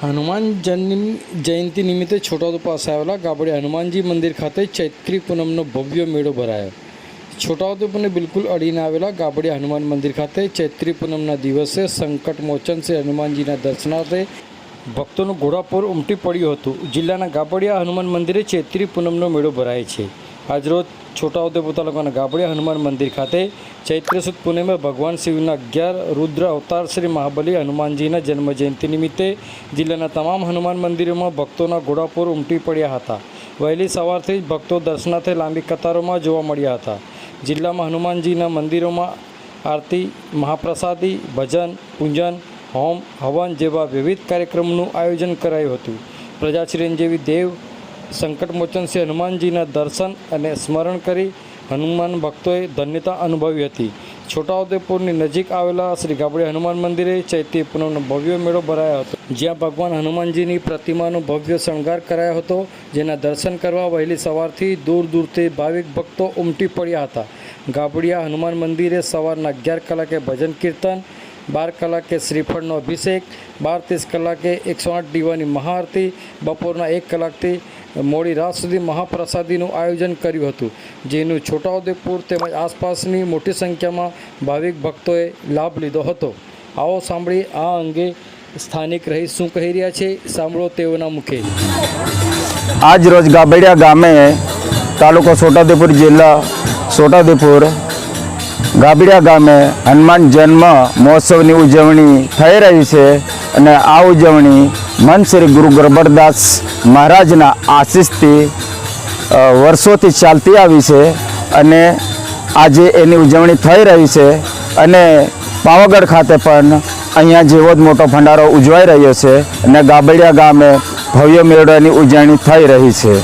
હનુમાન જયંતિ નિમિત્તે છોટાઉદેપુર પાસે આવેલા ગાબડિયા હનુમાનજી મંદિર ખાતે ચૈત્રી પૂનમનો ભવ્ય મેળો ભરાયો। છોટાઉદેપુરને બિલકુલ અડીને આવેલા ગાબડિયા હનુમાન મંદિર ખાતે ચૈત્રી પૂનમના દિવસે સંકટ મોચન શ્રી હનુમાનજીના દર્શનાર્થે ભક્તોનું ઘોડાપૂર ઉમટી પડ્યું હતું। જિલ્લાના ગાબડિયા હનુમાન મંદિરે ચૈત્રી પૂનમનો મેળો ભરાય છે। આજરોજ છોટાઉદેપુર તાલુકાના ગાબડિયા હનુમાન મંદિર ખાતે ચૈત્ર સુદ પૂનમે ભગવાન શિવના 11 રુદ્ર અવતાર શ્રી મહાબલી હનુમાનજીના જન્મજયંતિ નિમિત્તે જિલ્લાના તમામ હનુમાન મંદિરોમાં ભક્તોના ઘોડાપૂર ઉમટી પડ્યા હતા। વહેલી સવારથી જ ભક્તો દર્શનાર્થે લાંબી કતારોમાં જોવા મળ્યા હતા। જિલ્લામાં હનુમાનજીના મંદિરોમાં આરતી, મહાપ્રસાદી, ભજન, પૂજન, હોમ, હવન જેવા વિવિધ કાર્યક્રમોનું આયોજન કરાયું હતું। પ્રજા ચિરંજીવી દેવ સંકટમોચન શ્રી હનુમાનજીના દર્શન અને સ્મરણ કરી હનુમાન ભક્તોએ ધન્યતા અનુભવી હતી। છોટાઉદેપુરની નજીક આવેલા શ્રી ગાબડિયા હનુમાન મંદિરે ચૈત્રી પૂનમનો ભવ્ય મેળો ભરાયો હતો, જ્યાં ભગવાન હનુમાનજીની પ્રતિમાનો ભવ્ય શણગાર કરાયો હતો, જેના દર્શન કરવા વહેલી સવારથી દૂર દૂરથી ભાવિક ભક્તો ઉમટી પડ્યા હતા। ગાબડિયા હનુમાન મંદિરે સવારના 11 કલાકે ભજન કીર્તન, 12 કલાકે શ્રીફળનો અભિષેક, 12:30 કલાકે 108 દીવાની મહાઆરતી, બપોરના 1 કલાકથી મોડી રાત સુધી મહાપ્રસાદીનું આયોજન કર્યું હતું, જેનું છોટાઉદેપુર તેમજ આસપાસની મોટી સંખ્યામાં ભાવિક ભક્તોએ લાભ લીધો હતો। આવો સાંભળી આ અંગે સ્થાનિક રહીશ શું કહી રહ્યા છે, સાંભળો તેઓના મુખે। આજ રોજ ગાબડિયા ગામે તાલુકો છોટાઉદેપુર જિલ્લા છોટાઉદેપુર ગાબડિયા ગામે હનુમાન જન્મ મહોત્સવની ઉજવણી થઈ રહી છે અને આ ઉજવણી મન શ્રી ગુરુ ગરબરદાસ મહારાજના આશીષથી વર્ષોથી ચાલતી આવી છે અને આજે એની ઉજવણી થઈ રહી છે અને પાવાગઢ ખાતે પણ અહીંયા જેવો જ મોટો ભંડારો ઉજવાઈ રહ્યો છે અને ગાબડિયા ગામે ભવ્ય મેળાની ઉજવણી થઈ રહી છે।